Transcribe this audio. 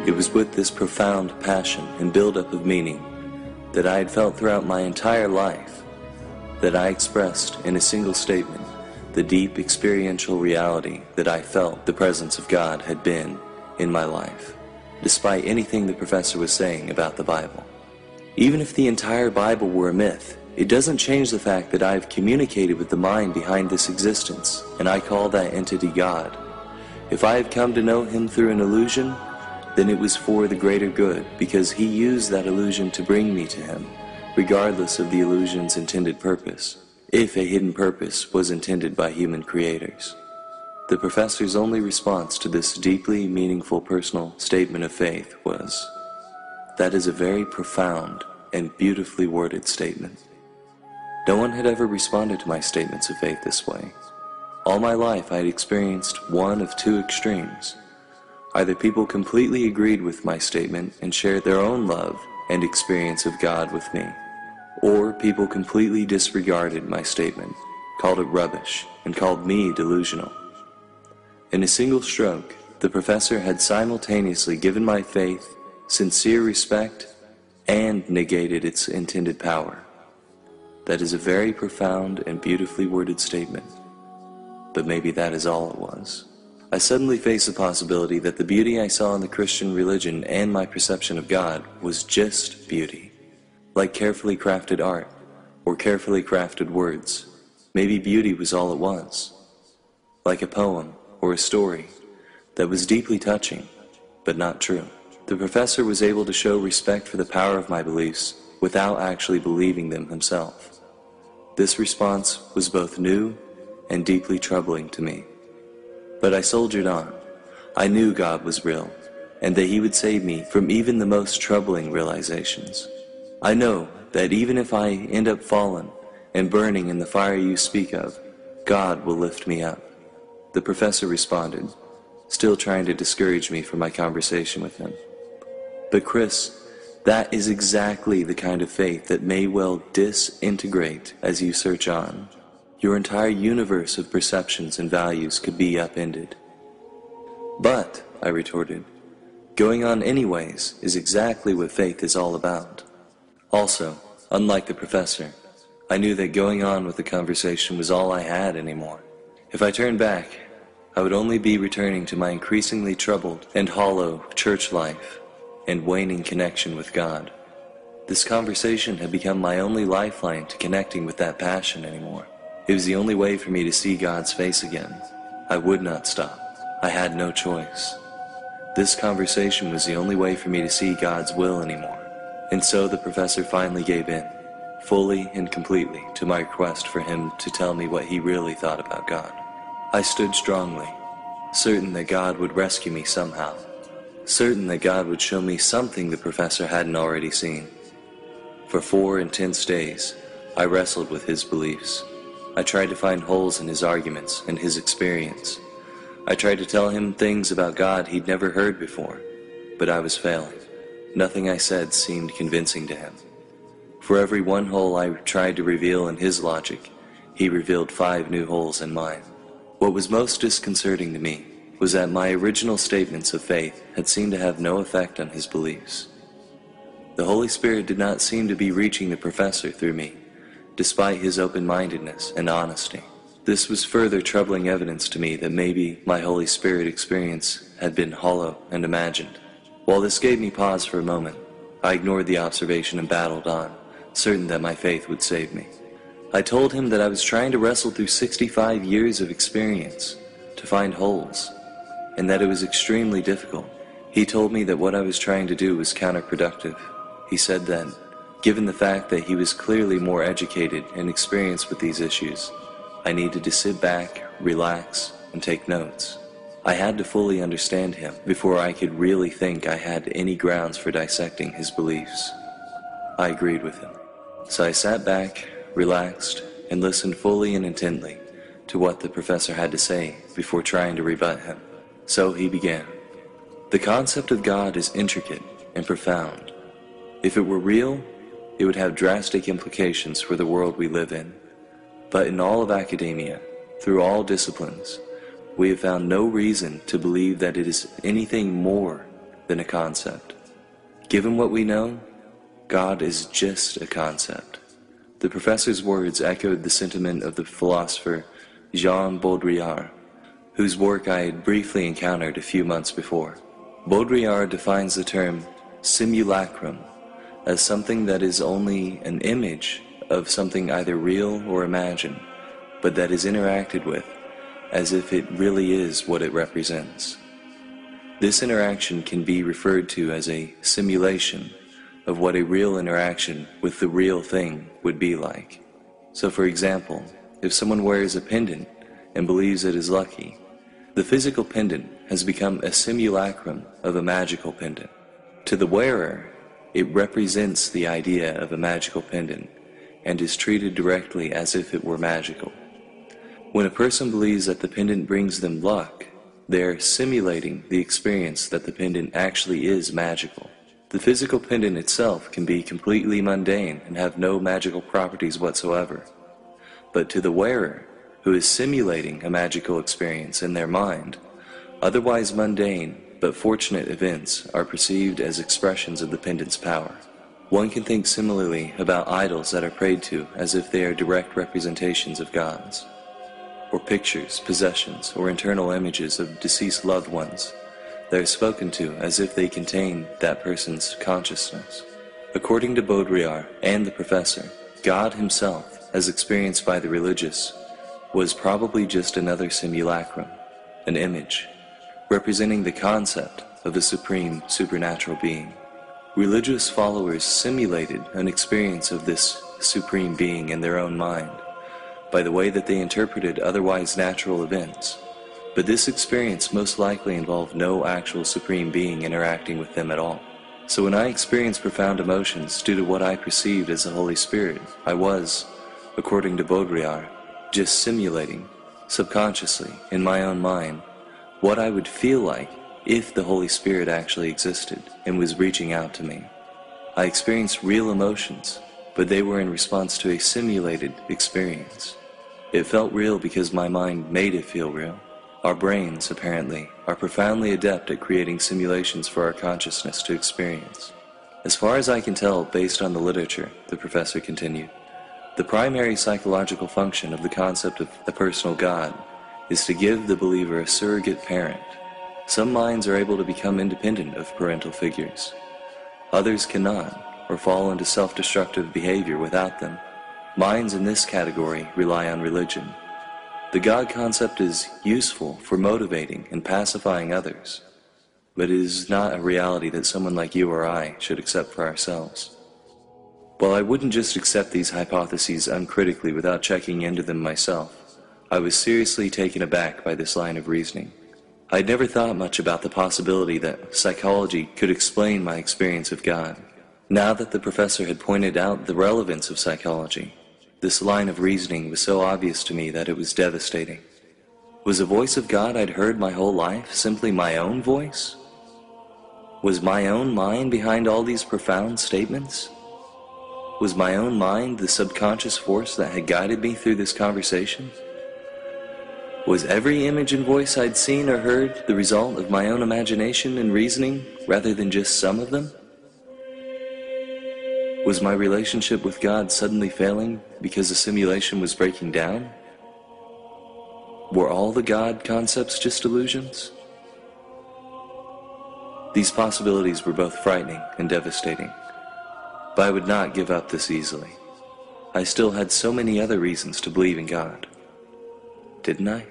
It was with this profound passion and buildup of meaning that I had felt throughout my entire life that I expressed in a single statement the deep experiential reality that I felt the presence of God had been in my life, despite anything the professor was saying about the Bible. Even if the entire Bible were a myth, it doesn't change the fact that I have communicated with the mind behind this existence, and I call that entity God. If I have come to know him through an illusion, then it was for the greater good, because he used that illusion to bring me to him, regardless of the illusion's intended purpose, if a hidden purpose was intended by human creators. The professor's only response to this deeply meaningful personal statement of faith was, "That is a very profound and beautifully worded statement." No one had ever responded to my statements of faith this way. All my life I had experienced one of two extremes. Either people completely agreed with my statement and shared their own love and experience of God with me, or people completely disregarded my statement, called it rubbish, and called me delusional. In a single stroke, the professor had simultaneously given my faith sincere respect and negated its intended power. That is a very profound and beautifully worded statement, but maybe that is all it was. I suddenly faced the possibility that the beauty I saw in the Christian religion and my perception of God was just beauty, like carefully crafted art or carefully crafted words. Maybe beauty was all it was, like a poem or a story that was deeply touching, but not true. The professor was able to show respect for the power of my beliefs without actually believing them himself. This response was both new and deeply troubling to me. But I soldiered on. I knew God was real, and that he would save me from even the most troubling realizations. I know that even if I end up fallen and burning in the fire you speak of, God will lift me up. The professor responded, still trying to discourage me from my conversation with him. But Chris, that is exactly the kind of faith that may well disintegrate as you search on. Your entire universe of perceptions and values could be upended. But, I retorted, going on anyways is exactly what faith is all about. Also, unlike the professor, I knew that going on with the conversation was all I had anymore. If I turned back, I would only be returning to my increasingly troubled and hollow church life and waning connection with God. This conversation had become my only lifeline to connecting with that passion anymore. It was the only way for me to see God's face again. I would not stop. I had no choice. This conversation was the only way for me to see God's will anymore. And so the professor finally gave in, fully and completely, to my request for him to tell me what he really thought about God. I stood strongly, certain that God would rescue me somehow, certain that God would show me something the professor hadn't already seen. For 4 intense days, I wrestled with his beliefs. I tried to find holes in his arguments and his experience. I tried to tell him things about God he'd never heard before, but I was failing. Nothing I said seemed convincing to him. For every one hole I tried to reveal in his logic, he revealed 5 new holes in mine. What was most disconcerting to me was that my original statements of faith had seemed to have no effect on his beliefs. The Holy Spirit did not seem to be reaching the professor through me, despite his open-mindedness and honesty. This was further troubling evidence to me that maybe my Holy Spirit experience had been hollow and imagined. While this gave me pause for a moment, I ignored the observation and battled on, certain that my faith would save me. I told him that I was trying to wrestle through 65 years of experience to find holes, and that it was extremely difficult. He told me that what I was trying to do was counterproductive. He said that, given the fact that he was clearly more educated and experienced with these issues, I needed to sit back, relax, and take notes. I had to fully understand him before I could really think I had any grounds for dissecting his beliefs. I agreed with him. So I sat back, relaxed, and listened fully and intently to what the professor had to say before trying to rebut him. So he began. The concept of God is intricate and profound. If it were real, it would have drastic implications for the world we live in. But in all of academia, through all disciplines, we have found no reason to believe that it is anything more than a concept. Given what we know, God is just a concept. The professor's words echoed the sentiment of the philosopher Jean Baudrillard, whose work I had briefly encountered a few months before. Baudrillard defines the term simulacrum as something that is only an image of something either real or imagined, but that is interacted with as if it really is what it represents. This interaction can be referred to as a simulation of what a real interaction with the real thing would be like. So for example, if someone wears a pendant and believes it is lucky, the physical pendant has become a simulacrum of a magical pendant. To the wearer, it represents the idea of a magical pendant and is treated directly as if it were magical. When a person believes that the pendant brings them luck, they are simulating the experience that the pendant actually is magical. The physical pendant itself can be completely mundane and have no magical properties whatsoever. But to the wearer, who is simulating a magical experience in their mind, otherwise mundane but fortunate events are perceived as expressions of the pendant's power. One can think similarly about idols that are prayed to as if they are direct representations of gods, or pictures, possessions, or internal images of deceased loved ones that are spoken to as if they contain that person's consciousness. According to Baudrillard and the professor, God himself, as experienced by the religious, was probably just another simulacrum, an image, representing the concept of a supreme supernatural being. Religious followers simulated an experience of this supreme being in their own mind, by the way that they interpreted otherwise natural events, but this experience most likely involved no actual supreme being interacting with them at all. So when I experienced profound emotions due to what I perceived as the Holy Spirit, I was, according to Baudrillard, just simulating, subconsciously, in my own mind, what I would feel like if the Holy Spirit actually existed and was reaching out to me. I experienced real emotions, but they were in response to a simulated experience. It felt real because my mind made it feel real. Our brains, apparently, are profoundly adept at creating simulations for our consciousness to experience. As far as I can tell, based on the literature, the professor continued, the primary psychological function of the concept of a personal God is to give the believer a surrogate parent. Some minds are able to become independent of parental figures. Others cannot, or fall into self-destructive behavior without them. Minds in this category rely on religion. The God concept is useful for motivating and pacifying others, but it is not a reality that someone like you or I should accept for ourselves. While I wouldn't just accept these hypotheses uncritically without checking into them myself, I was seriously taken aback by this line of reasoning. I'd never thought much about the possibility that psychology could explain my experience of God. Now that the professor had pointed out the relevance of psychology, this line of reasoning was so obvious to me that it was devastating. Was the voice of God I'd heard my whole life simply my own voice? Was my own mind behind all these profound statements? Was my own mind the subconscious force that had guided me through this conversation? Was every image and voice I'd seen or heard the result of my own imagination and reasoning rather than just some of them? Was my relationship with God suddenly failing because the simulation was breaking down? Were all the God concepts just illusions? These possibilities were both frightening and devastating, but I would not give up this easily. I still had so many other reasons to believe in God. Didn't I?